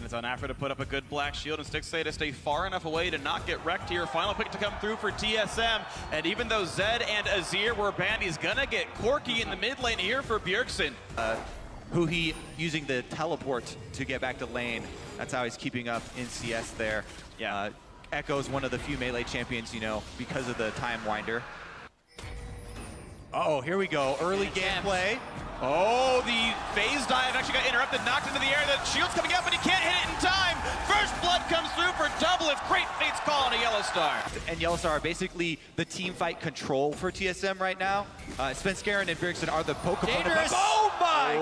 it's on Aphoromoo to put up a good black shield, and Stixxay to stay far enough away to not get wrecked here. Final pick to come through for TSM, and even though Zed and Azir were banned, he's gonna get Corki in the mid lane here for Bjergsen. Huhi using the teleport to get back to lane. That's how he's keeping up in CS there. Yeah. Ekko is one of the few melee champions, you know, because of the time winder. Oh, here we go. Early gameplay. Oh, the phase dive actually got interrupted, knocked into the air. The shield's coming up, but he can't hit it in time. First blood comes through for Doublelift. Great fates call on a Yellowstar. And Yellowstar are basically the team fight control for TSM right now. Svenskeren and Bjergsen are the poke component. Oh my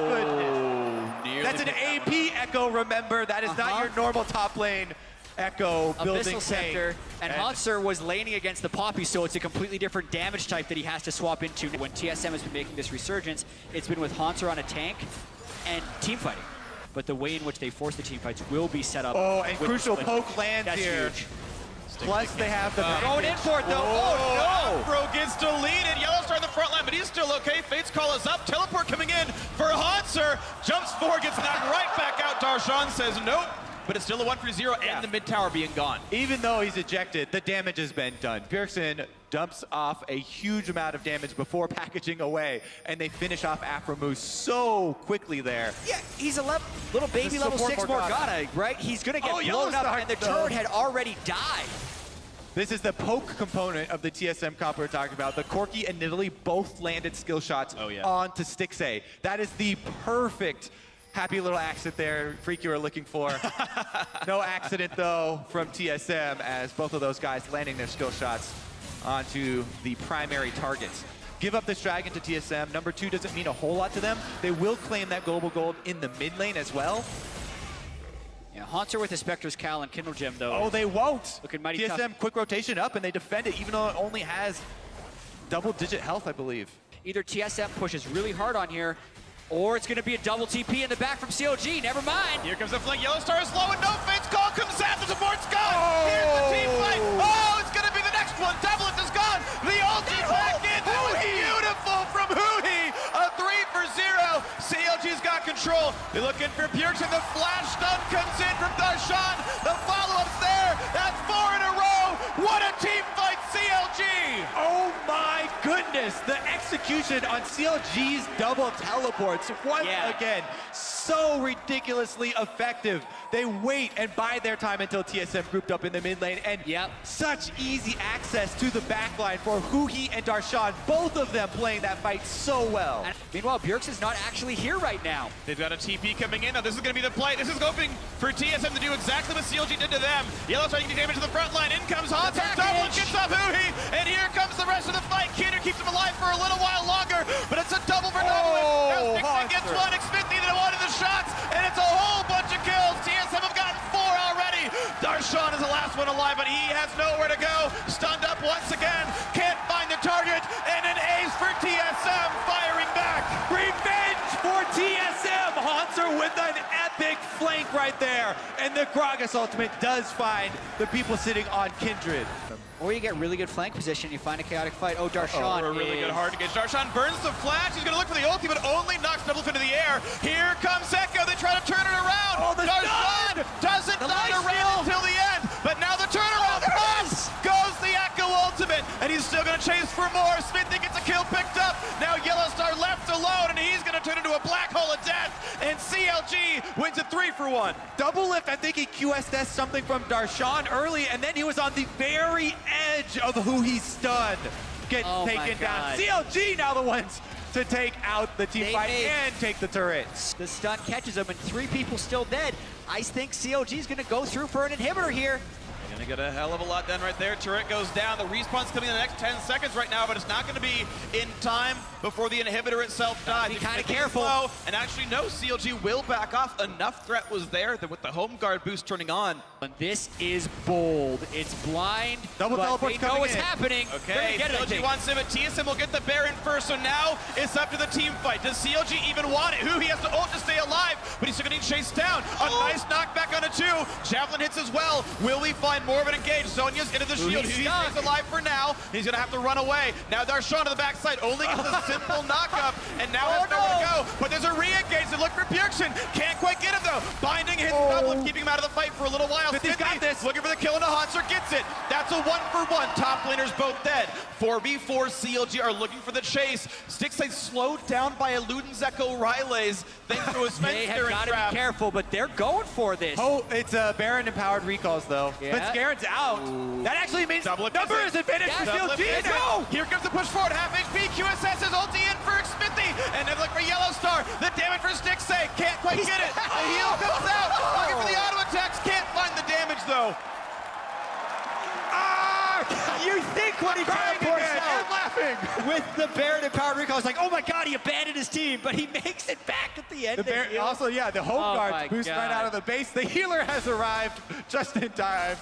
goodness! That's an AP Ekko, remember. That is not your normal top lane. Ekko building center, and Hauntzer was laning against the Poppy, so it's a completely different damage type that he has to swap into. When TSM has been making this resurgence, it's been with Hauntzer on a tank and team fighting. But the way in which they force the team fights will be set up. Oh, and crucial poke lands here. Huge. Plus they have the going in for it though. Oh no! Aphoromoo gets deleted. Yellowstar in the front line, but he's still okay. Fates call us up. Teleport coming in for Hauntzer. Jumps forward, gets knocked right back out. Darshan says nope. But it's still a 1-for-0 and the mid tower being gone. Even though he's ejected, the damage has been done. Bjergsen dumps off a huge amount of damage before packaging away, and they finish off Aphoromoo so quickly there. Yeah, he's a little baby level 6 Morgana, right? He's gonna get blown up, and the turret had already died. This is the poke component of the TSM comp we're talking about. The Corki and Nidalee both landed skill shots onto Stixxay. That is the perfect happy little accident there, Freak, you were looking for. No accident, though, from TSM, as both of those guys landing their skill shots onto the primary targets. Give up this dragon to TSM. Number 2 doesn't mean a whole lot to them. They will claim that global gold in the mid lane as well. Yeah, Hauntzer with the Spectre's Cal and Kindle Gem, though. Oh, they won't. Looking mighty TSM tough. Quick rotation up, and they defend it, even though it only has double-digit health, I believe. Either TSM pushes really hard on here, or it's going to be a double TP in the back from CLG. Never mind. Here comes the flank. Yellowstar is low, and no fates call comes out. The support's gone. Here's the team fight. Oh, it's going to be the next one. Doublelift is gone. The ulti's back in. That was beautiful from Huhi. A 3-for-0. CLG's got control. They're looking for Bjergsen. The flash stun comes in from Darshan. The follow-up's there. That's 4 in a row. What a team fight, CLG. Oh my goodness, the execution on CLG's double teleports, once again, so ridiculously effective. They wait and bide their time until TSM grouped up in the mid lane, and such easy access to the back line for Huhi and Darshan, both of them playing that fight so well. And meanwhile, Bjergsen's not actually here right now. They've got a TP coming in. Now this is going to be the play. This is hoping for TSM to do exactly what CLG did to them. Yellowstar taking damage to the front line. In comes Hauntzer. Doublelift gets off Huhi, and here comes the rest of the fight. Kindred keeps him alive for a little while longer, but it's a double for Doublelift. Now Stixxay gets one. Xmithie that wanted the shots, and it's a whole bunch of kills. TSM have gotten 4 already. Darshan is the last one alive, but he has nowhere to go. Stunned up once again. Can't find the target, and an ace for TSM firing back. Revenge for TSM! Hauntzer with an epic flank right there. And the Gragas ultimate does find the people sitting on Kindred. Or you get really good flank position, you find a chaotic fight. Oh, Darshan a really good hard engage. Darshan burns the flash. He's going to look for the ulti, but only knocks Doublelift into the air. Here comes Ekko. They try to turn it around. Oh, the Darshan doesn't knock around until the end, but now the turnaround goes the Ekko ultimate, and he's still going to chase for more. Xmithie gets a kill picked up. Now Yellowstar left alone, and he's going to turn into a black hole of death, and CLG wins a 3-for-1. Doublelift, I think he QSS something from Darshan early, and then he was on the very edge of Huhi's stun. Get taken down. CLG now the ones to take out the team fight and take the turrets. The stun catches him, and 3 people still dead. I think CLG is going to go through for an inhibitor here. Gonna get a hell of a lot done right there. Turret goes down. The respawn's coming in the next 10 seconds right now, but it's not gonna be in time before the inhibitor itself dies. Be kind of careful. And actually, no, CLG will back off. Enough threat was there that with the home guard boost turning on. And this is bold. It's blind, double teleport's they know what's in. happening. Okay, CLG wants him, but TSM will get the Baron first, so now it's up to the team fight. Does CLG even want it? Huhi has to ult to stay alive, but he's still gonna get chased down. A nice knockback on to 2. Javelin hits as well. Will we find more of an engage? Zonya's into the shield. He's alive for now. He's going to have to run away. Now Darshan to the backside only gets a simple knock-up, and now has nowhere to go. But there's a re-engage. They look for Bjergsen. Can't quite get him, though. Binding his double, keeping him out of the fight for a little while. He's got this. Looking for the kill, and a Hauntzer gets it. That's a 1-for-1. Top laners both dead. 4v4 CLG are looking for the chase. Stixxay slowed down by a Luden's Echo Rylays thanks to a They have Svenskeren got to trap. be careful, but they're going for this. Oh, it's Baron empowered recalls though. Yeah. Svenskeren's out. That actually means Doublelift number is is advantage for Doublelift CLG. is No! it. Here comes the push forward. Half HP. QSS is ulti in for Xmithie. And then look for Yellowstar. The damage for Stixxay. Can't quite get it. The heal comes out. Looking for the auto attacks. Can't find the damage though. You think when he teleports out laughing. with the Baron and Power Recall, it's like, oh my god, he abandoned his team, but he makes it back at the end. Also, yeah, the home Oh guards my boost right God. out of the base. The healer has arrived just in time.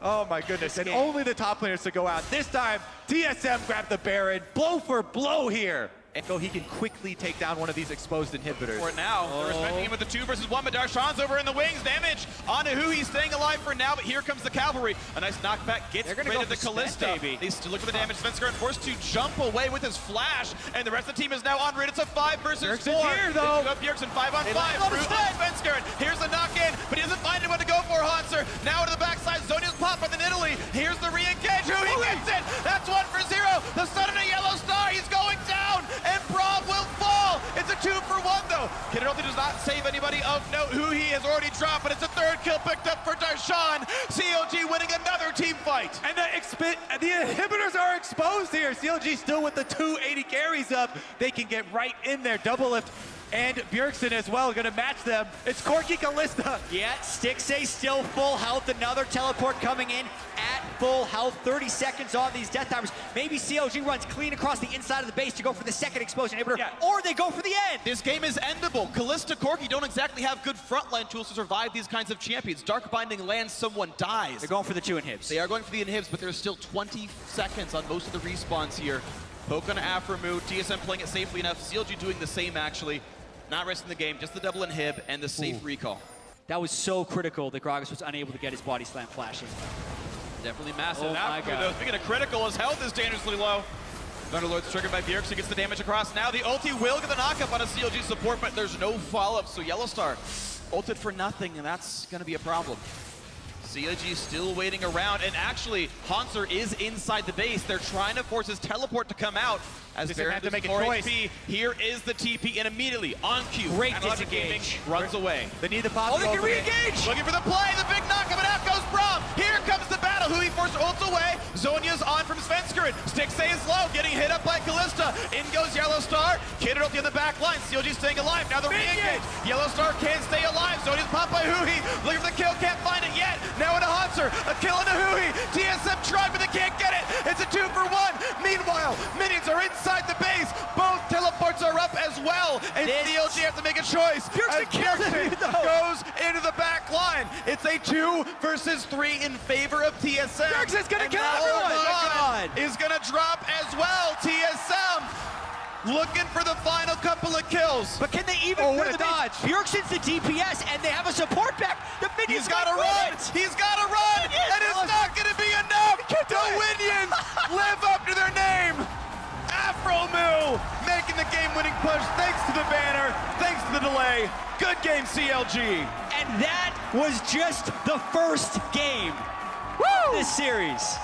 Oh my goodness, and only the top laners to go out. This time, TSM grabbed the Baron, blow for blow here. Ekko, he can quickly take down one of these exposed inhibitors. For now, they're respecting him with the 2 versus 1, but Darshan's over in the wings. Damage on Huhi, staying alive for now, but here comes the cavalry. A nice knockback gets rid of the Kalista. They still look for the damage. Svenskeren forced to jump away with his flash, and the rest of the team is now en route. It's a 5 versus 4. Bjergsen's here, though. Bjergsen 5 on 5. Brute on Svenskeren. Here's the knock-in, but he doesn't find anyone to go for. Hauntzer now to the backside. Zonya's popped by the Nidalee. Here's the re-engage. Huhi gets it. That's 1 for 0. The son of a Yellowstar. He's going down, and Braum will fall. It's a 2-for-1 though. Kindred does not save anybody of note. Huhi has already dropped, but it's a 3rd kill picked up for Darshan. CLG winning another team fight. And the inhibitors are exposed here. CLG still with the 280 carries up. They can get right in there. Doublelift and Bjergsen as well, gonna match them. It's Corki Kalista. Yeah, Stixxay still full health. Another teleport coming in at full health. 30 seconds on these death timers. Maybe CLG runs clean across the inside of the base to go for the 2nd explosion inhibitor, or they go for the end. This game is endable. Kalista, Corki don't exactly have good frontline tools to survive these kinds of champions. Dark Binding lands, someone dies. They're going for the 2 inhibs. They are going for the inhibs, but there's still 20 seconds on most of the respawns here. Poke on Aphoromoo, TSM playing it safely enough. CLG doing the same actually. Not resting the game, just the double inhib and the safe recall. That was so critical that Gragas was unable to get his body slam flashing. Definitely massive. Oh my God. Though, speaking of critical, his health is dangerously low. Thunderlord's triggered by Bjergsen, gets the damage across. Now the ulti will get the knockup on a CLG support, but there's no follow-up, so Yellowstar ulted for nothing, and that's going to be a problem. CLG still waiting around, and actually, Hauntzer is inside the base. They're trying to force his teleport to come out. As Baron have to make a loses 4 choice. HP. Here is the TP, and immediately, on cue, Great Analogic Gaming disengage. runs away. They need the pop. Oh, they can re-engage! Looking for the play, the big knockup, and out goes Braum. Here comes the battle. Huhi forced ults away. Zonya's on from Svenskeren. Stixxay is low, getting hit up by Kalista. In goes Yellowstar. Kindred up in the back line. CLG staying alive. Now the re-engage. Yellowstar can't stay alive. Zonya's popped by Huhi. Looking for the kill, can't find it yet. Now into Hauntzer. A kill into Huhi. TSM tried, but they can't get it. It's a 2-for-1. Meanwhile, minions are inside the base. Both teleports are up as well. And CLG have to make a choice. Bjergsen goes into the back line. It's a 2 versus 3 in favor of TSM. Bjergsen's gonna kill everyone. God. Is gonna drop as well. TSM looking for the final couple of kills. But can they even what clear a the dodge. base? Bjergsen's the DPS, and they have a support back. The minions He's got to might run. win it. He's got to run. And it's not going to be enough. The Winions live up to their name. Aphoromoo making the game-winning push thanks to the banner, thanks to the delay. Good game, CLG. And that was just the first game. Woo! This series.